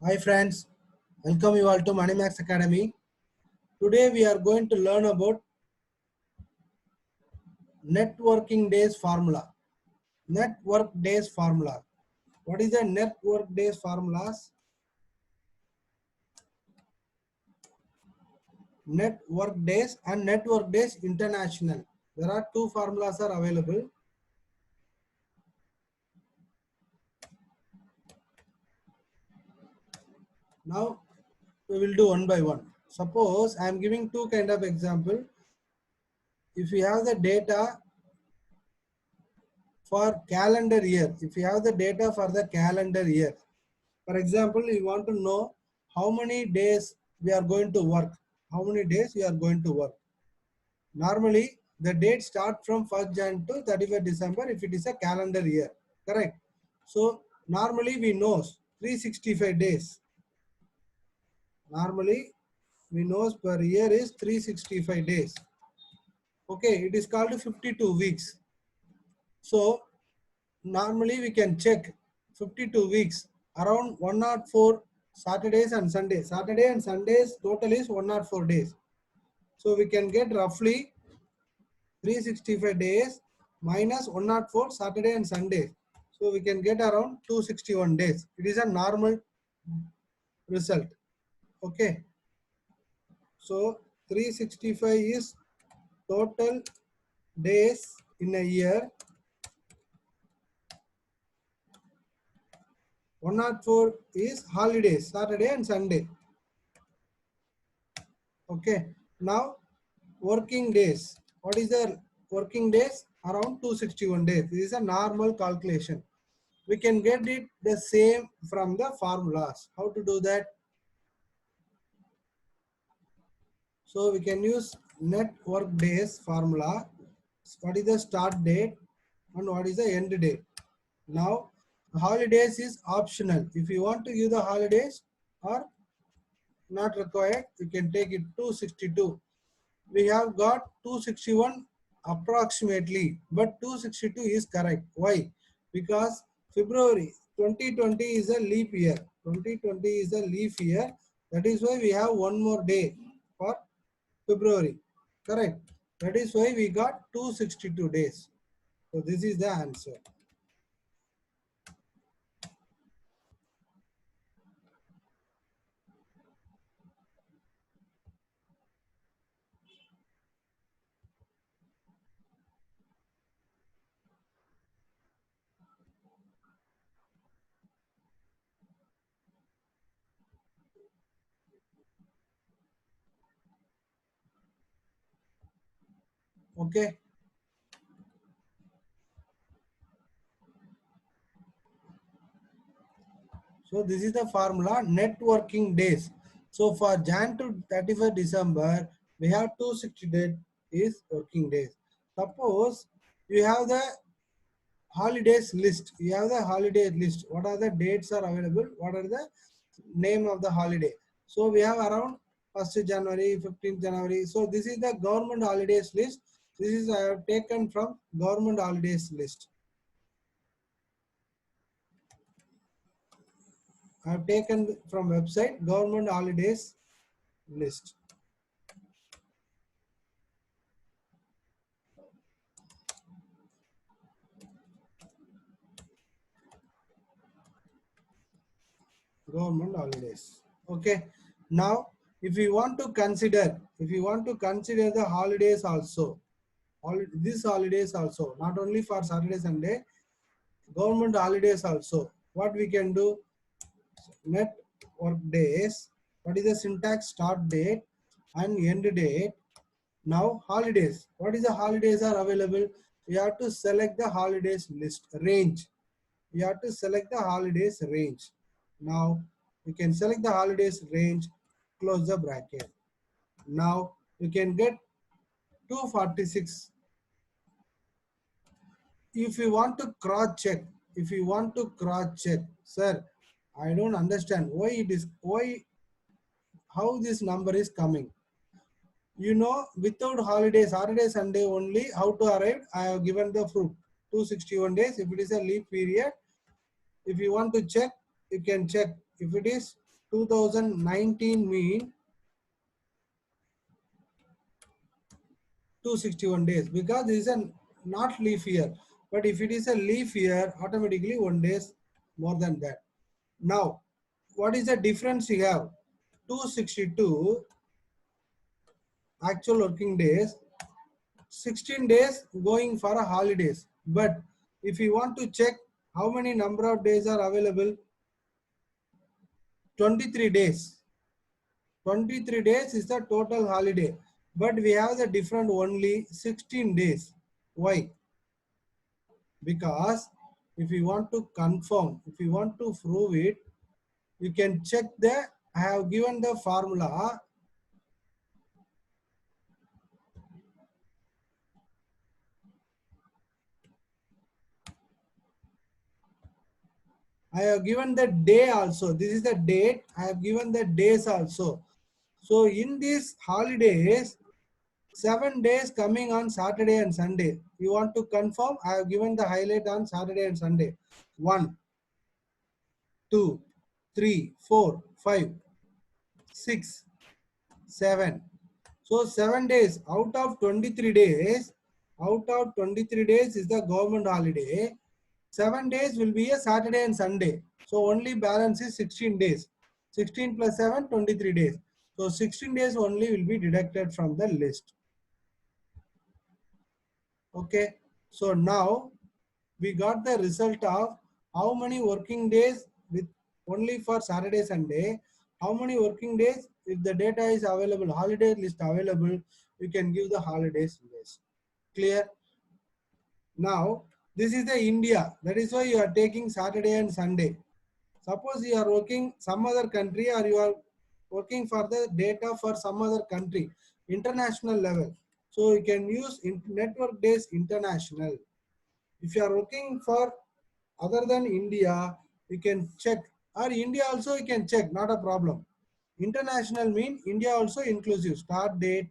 Hi friends, welcome you all to Moneymax Academy. Today we are going to learn about networking days formula. Network days formula. What is the network days formulas? Network days and network days international. There are two formulas are available. Now we will do one by one. Suppose I am giving two kind of example. If we have the data for calendar year, if you have the data for the calendar year, for example, you want to know how many days we are going to work, how many days we are going to work. Normally, the date start from 1st Jan to 31st December if it is a calendar year, correct? So, normally we know 365 days. Normally, we know per year is 365 days. Okay, it is called 52 weeks. So, normally we can check 52 weeks around 104 Saturdays and Sundays. Saturday and Sundays total is 104 days. So we can get roughly 365 days minus 104 Saturday and Sundays. So we can get around 261 days. It is a normal result. Okay. So 365 is total days in a year. 104 is holidays, Saturday and Sunday. Okay. Now working days. What is the working days? Around 261 days. This is a normal calculation. We can get it the same from the formulas. How to do that? So we can use net work days formula. What is the start date and what is the end date? Now holidays is optional. If you want to use the holidays or not required, you can take it 262. We have got 261 approximately, but 262 is correct. Why? Because February 2020 is a leap year. 2020 is a leap year. That is why we have one more day for February. Correct. That is why we got 262 days. So this is the answer. Okay. So this is the formula networking days. So for Jan to 31st December, we have 260 days is working days. Suppose you have the holidays list. You have the holiday list. What are the dates are available? What are the name of the holiday? So we have around 1st January, 15th January. So this is the government holidays list. This is I have taken from government holidays list. I have taken from website government holidays list. Government holidays. Okay. Now, if you want to consider, the holidays also, these holidays also, not only for Saturday, Sunday, government holidays also, what we can do, net work days, what is the syntax start date and end date. Now holidays, what is the holidays are available? You have to select the holidays list range. You have to select the holidays range. Now you can select the holidays range, close the bracket. Now you can get 246. If you want to cross check, sir, I don't understand why it is, how this number is coming. You know, without holidays, Saturday, Sunday only, how to arrive, I have given the proof. 261 days, if it is a leap period, if you want to check, you can check. If it is 2019 mean 261 days because this is a not leap year. But if it is a leap year, automatically 1 days more than that. Now, what is the difference you have? 262 actual working days, 16 days going for a holidays. But if you want to check how many number of days are available, 23 days. 23 days is the total holiday. But we have the different only 16 days. Why? Because if you want to confirm, if you want to prove it, you can check the, I have given the formula. I have given the day also. This is the date. I have given the days also. So in these holidays, 7 days coming on Saturday and Sunday. You want to confirm? I have given the highlight on Saturday and Sunday. 1, 2, 3, 4, 5, 6, 7. So 7 days out of 23 days, out of 23 days is the government holiday. 7 days will be a Saturday and Sunday. So only balance is 16 days. 16 plus 7, 23 days. So 16 days only will be deducted from the list. Okay. So now we got the result of how many working days with only for Saturday, Sunday, how many working days if the data is available, holiday list available, you can give the holidays list. Clear? Now, this is the India. That is why you are taking Saturday and Sunday. Suppose you are working some other country or you are working for the data for some other country, international level. So you can use network days international. If you are working for other than India, you can check, or India also you can check, not a problem. International mean India also inclusive, start date,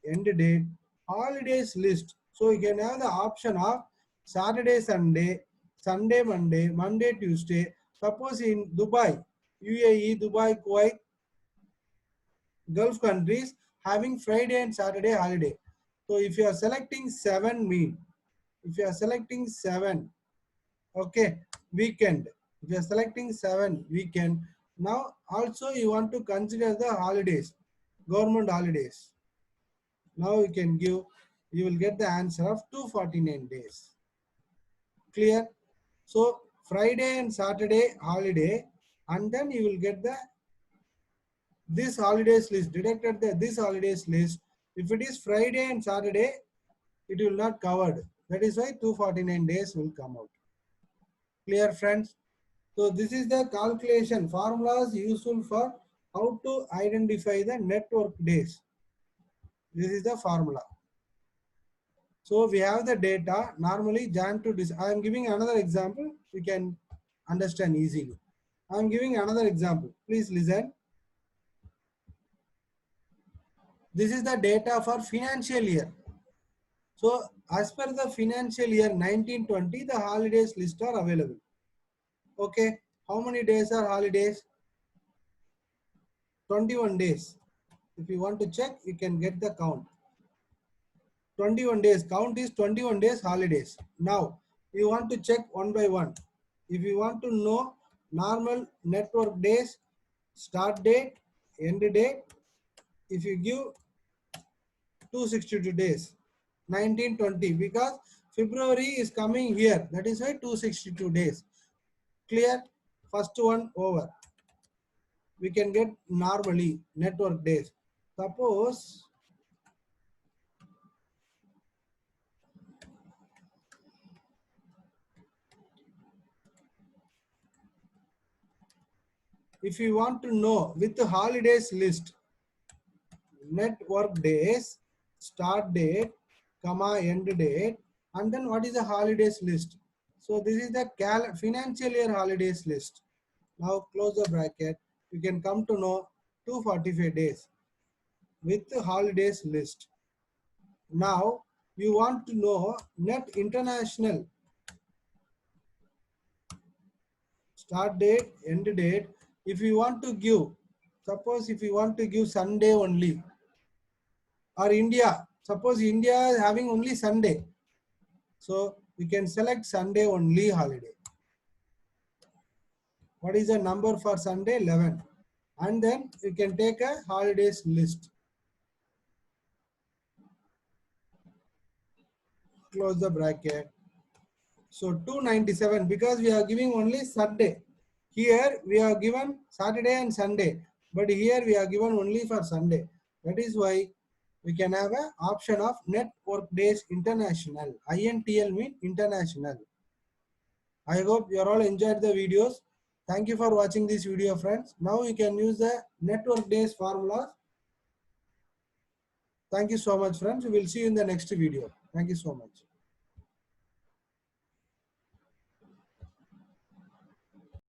end date, holidays list. So you can have the option of Saturday, Sunday, Sunday, Monday, Monday, Tuesday. Suppose in Dubai, UAE, Dubai, Kuwait, Gulf countries having Friday and Saturday holiday. So if you are selecting 7 mean, if you are selecting 7, okay, weekend. If you are selecting 7 weekend, now also you want to consider the holidays, government holidays. Now you can give, you will get the answer of 249 days. Clear? So Friday and Saturday holiday, and then you will get the this holidays list, deducted the this holidays list. If it is Friday and Saturday, it will not covered. That is why 249 days will come out. Clear, friends? So this is the calculation formulas useful for how to identify the network days. This is the formula. So we have the data normally Jan to this. I am giving another example. You can understand easily. I am giving another example. Please listen. This is the data for financial year. So as per the financial year 1920, the holidays list are available. Okay. How many days are holidays? 21 days. If you want to check, you can get the count. 21 days. Count is 21 days holidays. Now, you want to check one by one. If you want to know normal network days, start date, end date, if you give 262 days, 1920, because February is coming here. That is why 262 days. Clear? First one over. We can get normally network days. Suppose if you want to know with the holidays list, network days, start date, comma, end date, and then what is the holidays list. So this is the financial year holidays list. Now close the bracket. You can come to know 245 days with the holidays list. Now you want to know net international, start date, end date, if you want to give, suppose if you want to give Sunday only, or India, suppose India is having only Sunday, so we can select Sunday only holiday. What is the number for Sunday? 11. And then you can take a holidays list. Close the bracket. So 297, because we are giving only Sunday. Here we are given Saturday and Sunday, but here we are given only for Sunday. That is why we can have an option of Network Days International. INTL means international. I hope you are all enjoyed the videos. Thank you for watching this video, friends. Now you can use the Network Days formula. Thank you so much, friends. We will see you in the next video. Thank you so much.